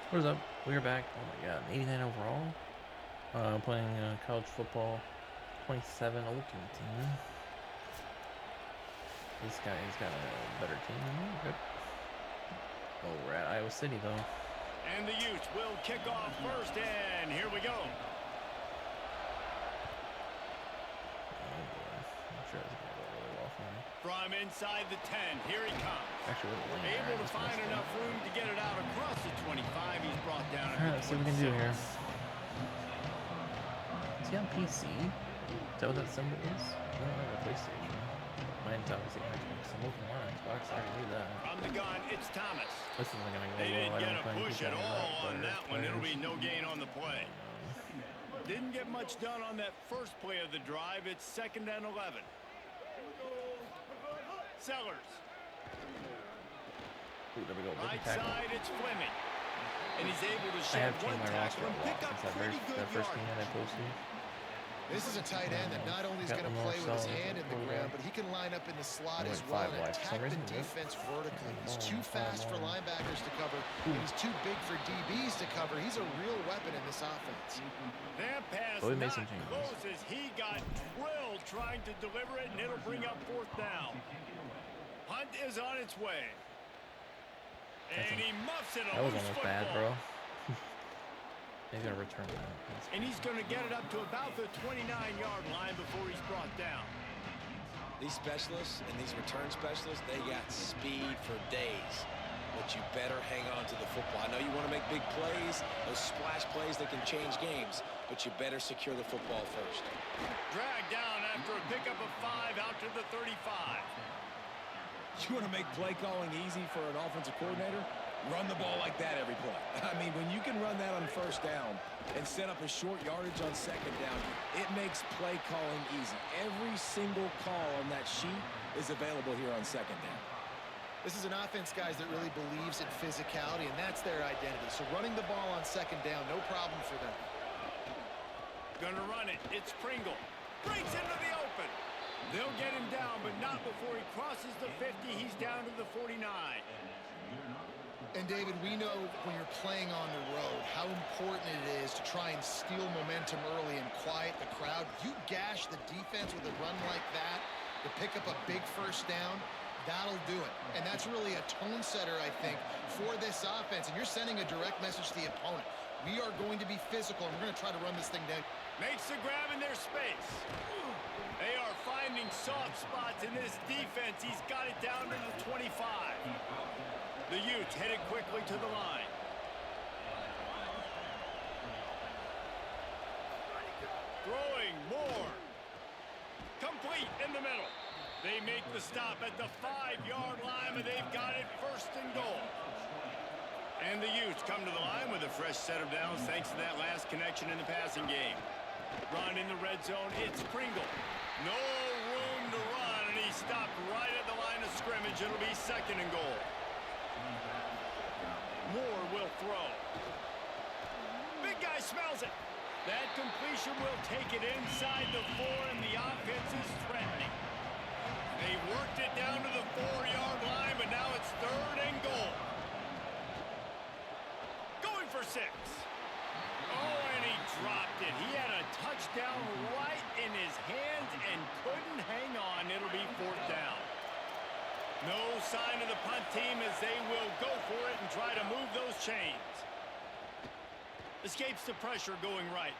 What is up? We're back. Oh my god, 89 overall. Playing college football 27 Ultimate Team. This guy's got a better team than me. Good. Oh, we're at Iowa City though. And the Utes will kick off first, and here we go. Oh boy. I'm sure it's gonna go really well for me. From inside the 10, here he comes. Actually, we're winning. Able to find enough room to get it out across the 25. He's brought down at Alright, let's see what we can do here. Is he on PC? Is that what that symbol is? No, I have a PlayStation. Mine's obviously Xbox. I'm looking on Xbox. I can do that. From the gun, it's Thomas. This isn't gonna go They well. didn't I get don't a think push he's at got all on that one. It'll be players. no gain on the play. Didn't get much done on that first play of the drive. It's 2nd and 11. Sellers. Ooh, there we go. Right Tackle. side, it's Fleming. And he's able to I shed have one changed my roster tackle a and lot pick up since pretty good that first game yardage. that I posted. This is a tight end that not only is Got going to Lamar play with his Sellers hand at in the quarterback. ground, but he can line up in the slot I as went well 5 and wide for attack some the reason. defense vertically. He's too 5 fast for more. linebackers to cover, and he's too big for DBs to cover. He's a real weapon in this offense. That pass Oh, he made not some changes. close as he got drilled trying to deliver it, and it'll bring up 4th down. Hunt is on its way. And he muffs it. That was almost bad, bro. He's gonna return that. And he's going to get it up to about the 29-yard line before he's brought down. These specialists and these return specialists, they got speed for days. But you better hang on to the football. I know you want to make big plays, those splash plays that can change games, but you better secure the football first. Dragged down after a pickup of 5 out to the 35. You want to make play calling easy for an offensive coordinator? Run the ball like that every play. I mean, when you can run that on 1st down and set up a short yardage on 2nd down, it makes play calling easy. Every single call on that sheet is available here on 2nd down. This is an offense, guys, that really believes in physicality, and that's their identity. So running the ball on 2nd down, no problem for them. Gonna run it. It's Pringle. Breaks into the open. They'll get him down, but not before he crosses the 50. He's down to the 49. And, David, we know when you're playing on the road how important it is to try and steal momentum early and quiet the crowd. You gash the defense with a run like that to pick up a big 1st down, that'll do it. And that's really a tone setter, I think, for this offense. And you're sending a direct message to the opponent. We are going to be physical, and we're going to try to run this thing down. Makes the grab in their space. They are finding soft spots in this defense. He's got it down to the 25. The Utes headed quickly to the line. Throwing more. Complete in the middle. They make the stop at the 5-yard line, but they've got it 1st and goal. And the Utes come to the line with a fresh set of downs thanks to that last connection in the passing game. Run in the red zone, it's Pringle. No room to run, and he stopped right at the line of scrimmage. It'll be 2nd and goal. Moore will throw. Big guy smells it. That completion will take it inside the 4, and the offense is threatening. They worked it down to the 4-yard line, but now it's 3rd and goal. Going for 6. Oh, and he dropped it. He had a touchdown right in his hands and couldn't hang on. It'll be 4th down. No sign of the punt team as they will go for it and try to move those chains. Escapes the pressure going right.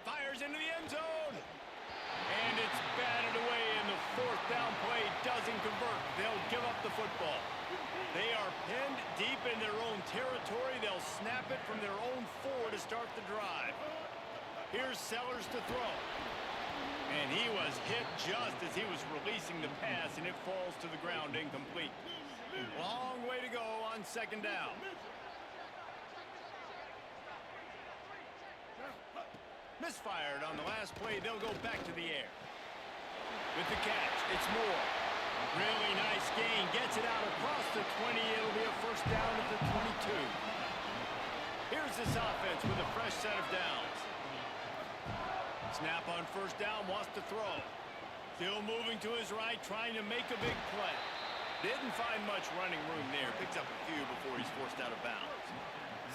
Fires into the end zone. And it's batted away, and the 4th down play doesn't convert. They'll give up the football. They are pinned deep in their own territory. They'll snap it from their own 4 to start the drive. Here's Sellers to throw. And he was hit just as he was releasing the pass, and it falls to the ground incomplete. Long way to go on 2nd down. Misfired on the last play. They'll go back to the air. With the catch, it's Moore. Really nice gain. Gets it out across the 20. It'll be a 1st down at the 22. Here's this offense with a fresh set of downs. Snap on 1st down, wants to throw. Still moving to his right, trying to make a big play. Didn't Didn't find much running room there. Picks up a few before he's forced out of bounds.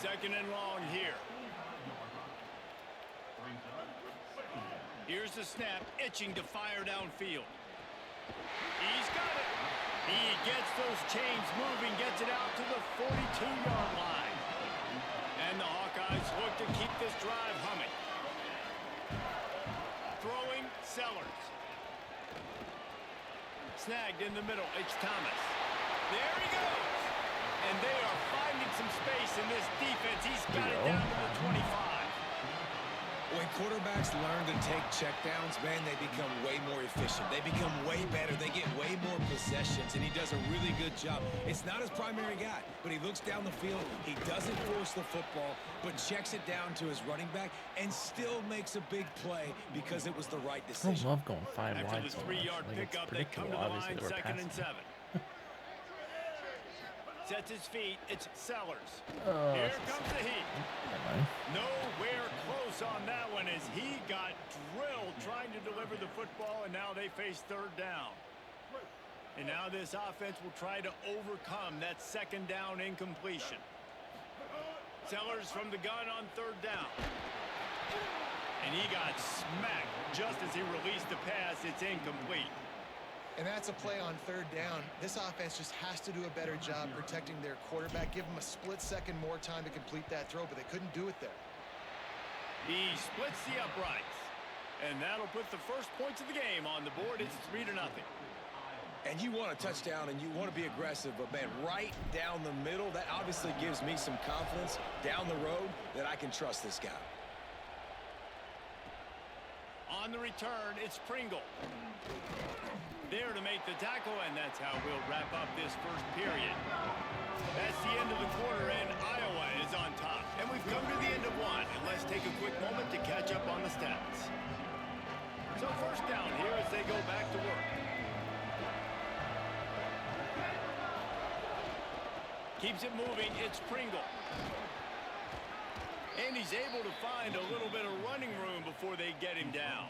2nd and long here. Here's the snap, itching to fire downfield. He's got it. He gets those chains moving, gets it out to the 42-yard line. And the Hawkeyes look to keep this drive humming. Throwing, Sellers. Snagged in the middle, it's Thomas. There he goes. And they are finding some space in this defense. He's got it down to the 25. When quarterbacks learn to take checkdowns, man, they become way more efficient. They become way better. They get way more possessions, and he does a really good job. It's not his primary guy, but he looks down the field. He doesn't force the football, but checks it down to his running back and still makes a big play because it was the right I decision. love going 5 After wide the so much. 3-yard Like, it's pickup, they come to predictable, the obviously, line, they were 2nd and passing. 7. Sets his feet. It's Sellers. Oh, Here that's comes the heat. never mind. Nowhere close on that one as he got drilled trying to deliver the football, and now they face 3rd down. And now this offense will try to overcome that 2nd down incompletion. Sellers from the gun on 3rd down. And he got smacked just as he released the pass. It's incomplete. And that's a play on 3rd down. This offense just has to do a better job protecting their quarterback. Give him a split second more time to complete that throw, but they couldn't do it there. He splits the uprights. And that'll put the first points of the game on the board. It's 3-0. And you want a touchdown and you want to be aggressive, but man, right down the middle, that obviously gives me some confidence down the road that I can trust this guy. On the return, it's Pringle. There to make the tackle, and that's how we'll wrap up this first period. That's the end of the quarter, and Iowa is on top. And we've come to the end of one, and let's take a quick moment to catch up on the stats. So 1st down here as they go back to work. Keeps it moving, it's Pringle. And he's able to find a little bit of running room before they get him down.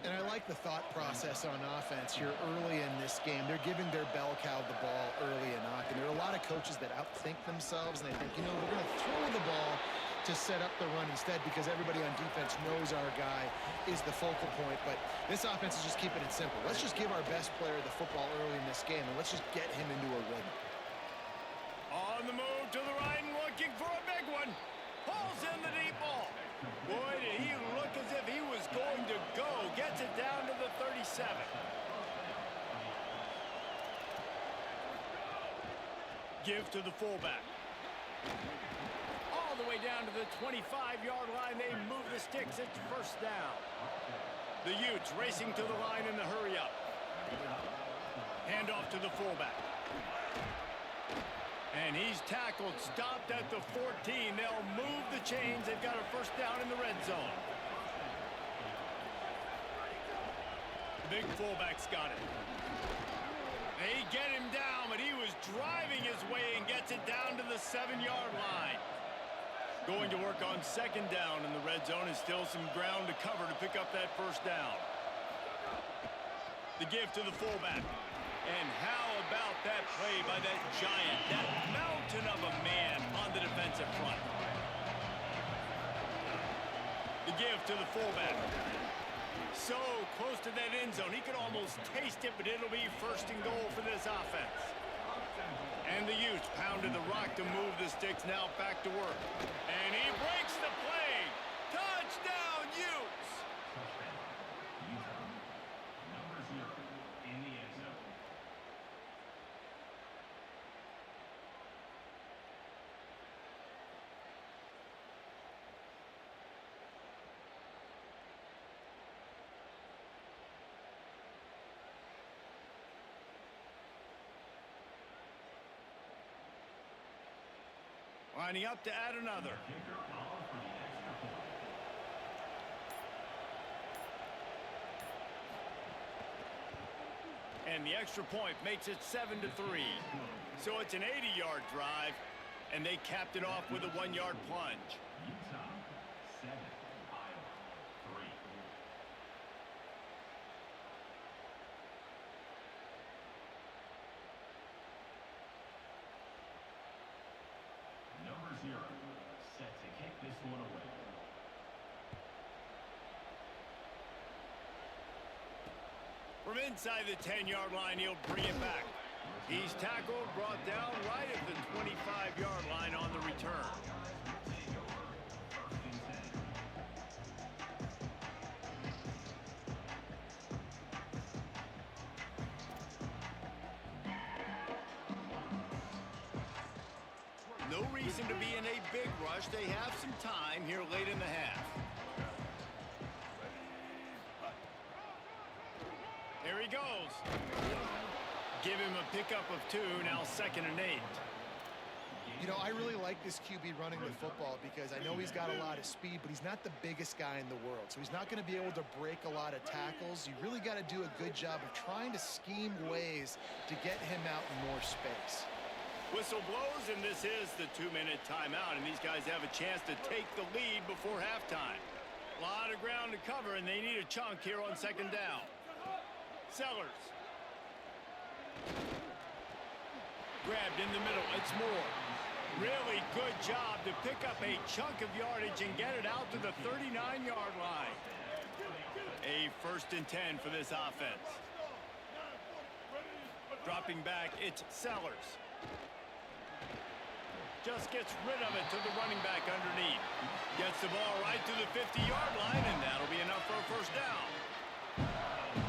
And I like the thought process on offense here early in this game. They're giving their bell cow the ball early and often. There are a lot of coaches that outthink themselves, and they think, you know, we're going to throw the ball to set up the run instead because everybody on defense knows our guy is the focal point. But this offense is just keeping it simple. Let's just give our best player the football early in this game, and let's just get him into a rhythm. On the move to the right and looking for a big one. Pulls in the deep ball. Boy, did he look as if he was going to go. Gets it down to the 37. Give to the fullback. All the way down to the 25-yard line. They move the sticks. It's 1st down. The Utes racing to the line in the hurry up. Hand off to the fullback. And he's tackled, stopped at the 14. They'll move the chains. They've got a 1st down in the red zone. Big fullback's got it. They get him down, but he was driving his way and gets it down to the 7-yard line. Going to work on 2nd down in the red zone, and still some ground to cover to pick up that 1st down. The give to the fullback. And how about that play by that giant, that mountain of a man on the defensive front? The give to the fullback. So close to that end zone. He could almost taste it, but it'll be 1st and goal for this offense. And the Utes pounded the rock to move the sticks. Now back to work. And he breaks the play. Touchdown, Utes! Lining up to add another. And the extra point makes it 7-3. So it's an 80-yard drive, and they capped it off with a 1-yard plunge. From inside the 10-yard line, he'll bring it back. He's tackled, brought down right at the 25-yard line on the return. No reason to be in a big rush. They have some time here late in the half. There he goes. Give him a pickup of 2, now 2nd and 8. You know, I really like this QB running the football because I know he's got a lot of speed, but he's not the biggest guy in the world. So he's not going to be able to break a lot of tackles. You really got to do a good job of trying to scheme ways to get him out in more space. Whistle blows, and this is the 2-minute timeout, and these guys have a chance to take the lead before halftime. A lot of ground to cover, and they need a chunk here on 2nd down. Sellers. Grabbed in the middle. It's Moore. Really good job to pick up a chunk of yardage and get it out to the 39-yard line. A 1st and 10 for this offense. Dropping back, it's Sellers. Just gets rid of it to the running back underneath. Gets the ball right to the 50-yard line, and that'll be enough for a 1st down.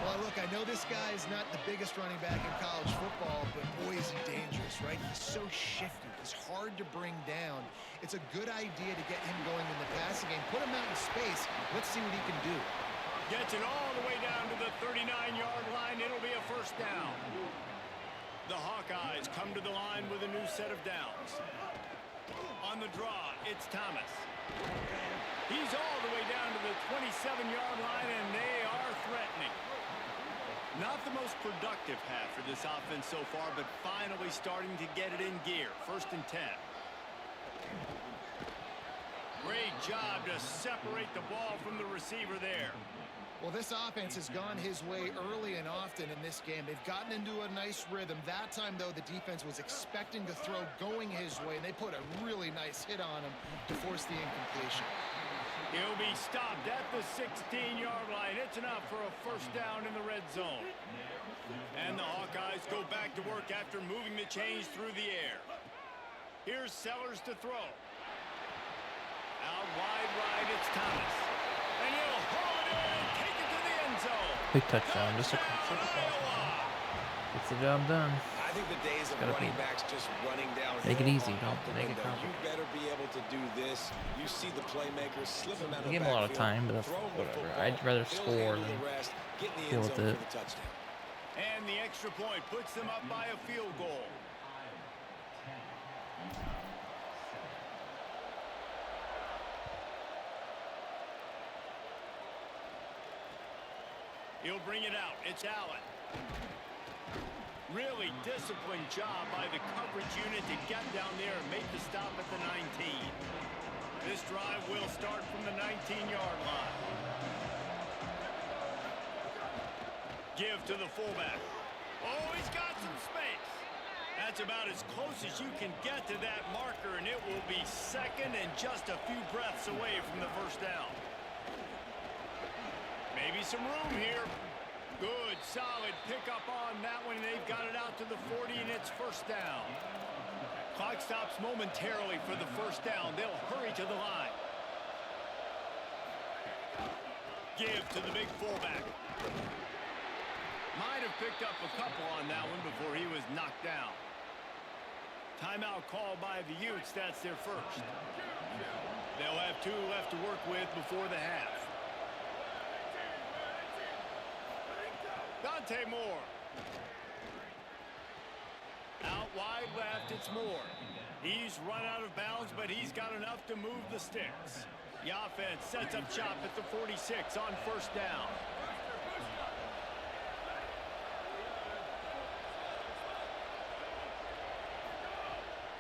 Well, look, I know this guy is not the biggest running back in college football, but boy, is he dangerous, right? He's so shifty. He's hard to bring down. It's a good idea to get him going in the passing game. Put him out in space. Let's see what he can do. Gets it all the way down to the 39-yard line. It'll be a 1st down. The Hawkeyes come to the line with a new set of downs. On the draw, it's Thomas. He's all the way down to the 27-yard line, and they are threatening. Not the most productive half for this offense so far, but finally starting to get it in gear. 1st and 10. Great job to separate the ball from the receiver there. Well, this offense has gone his way early and often in this game. They've gotten into a nice rhythm. That time, though, the defense was expecting to throw going his way, and they put a really nice hit on him to force the incompletion. He'll be stopped at the 16-yard line. It's enough for a 1st down in the red zone. And the Hawkeyes go back to work after moving the chains through the air. Here's Sellers to throw. Out wide right, it's Thomas. And he'll haul it in and take it to the end zone. Big touchdown. Just a gets the job done. I think the days of running backs just running down. Make it easy, don't make it You complicated. better be able to do this. You see the playmakers slip them out of the Give him a lot of backfield, time, but that's throw him the whatever. football. I'd rather He'll score handle than the rest, get in the deal end with zone it. for the touchdown. And the extra point puts them up by a field goal. He'll bring it out. It's Allen. Really disciplined job by the coverage unit to get down there and make the stop at the 19. This drive will start from the 19-yard line. Give to the fullback. Oh, he's got some space. That's about as close as you can get to that marker, and it will be 2nd and just a few breaths away from the 1st down. Maybe some room here. Good, solid pickup on that one. They've got it out to the 40, and it's 1st down. Clock stops momentarily for the 1st down. They'll hurry to the line. Give to the big fullback. Might have picked up a couple on that one before he was knocked down. Timeout called by the Utes. That's their 1st. They'll have 2 left to work with before the half. Dante Moore. Out wide left, it's Moore. He's run out of bounds, but he's got enough to move the sticks. The offense sets up shop at the 46 on 1st down.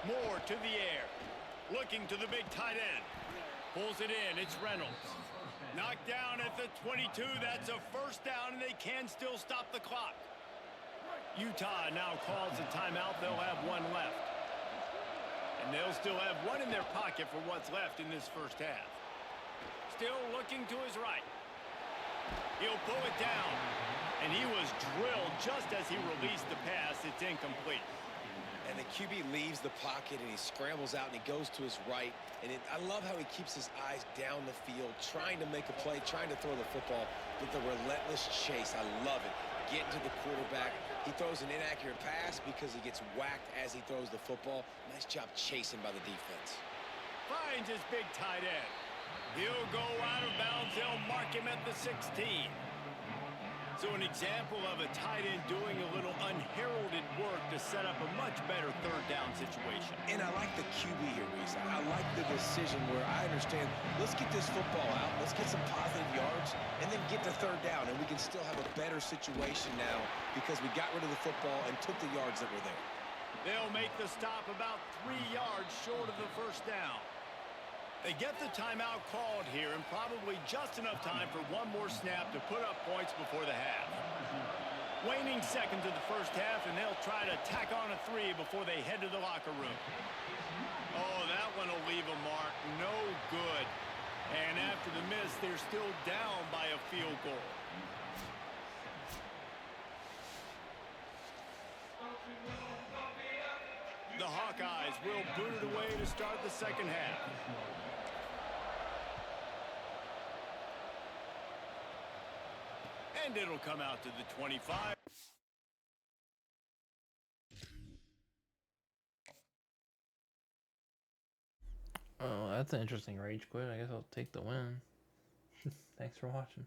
Moore to the air. Looking to the big tight end. Pulls it in, it's Reynolds. Knocked down at the 22. That's a 1st down, and they can still stop the clock. Utah now calls a timeout. They'll have 1 left. And they'll still have one in their pocket for what's left in this first half. Still looking to his right. He'll pull it down. And he was drilled just as he released the pass. It's incomplete. And the QB leaves the pocket and he scrambles out and he goes to his right. And I love how he keeps his eyes down the field, trying to make a play, trying to throw the football with the relentless chase. I love it. Getting to the quarterback. He throws an inaccurate pass because he gets whacked as he throws the football. Nice job chasing by the defense. Finds his big tight end. He'll go out of bounds. They'll mark him at the 16. So an example of a tight end doing a little unheralded work to set up a much better third down situation. And I like the QB here, Reese. I like the decision where I understand, let's get this football out, let's get some positive yards, and then get to third down, and we can still have a better situation now because we got rid of the football and took the yards that were there. They'll make the stop about 3 yards short of the first down. They get the timeout called here and probably just enough time for one more snap to put up points before the half. Waning seconds of the first half, and they'll try to tack on a 3 before they head to the locker room. Oh, that one will leave a mark. No good. And after the miss, they're still down by a field goal. The Hawkeyes will boot it away to start the second half. And it'll come out to the 25. Oh, that's an interesting rage quit. I guess I'll take the win. Thanks for watching.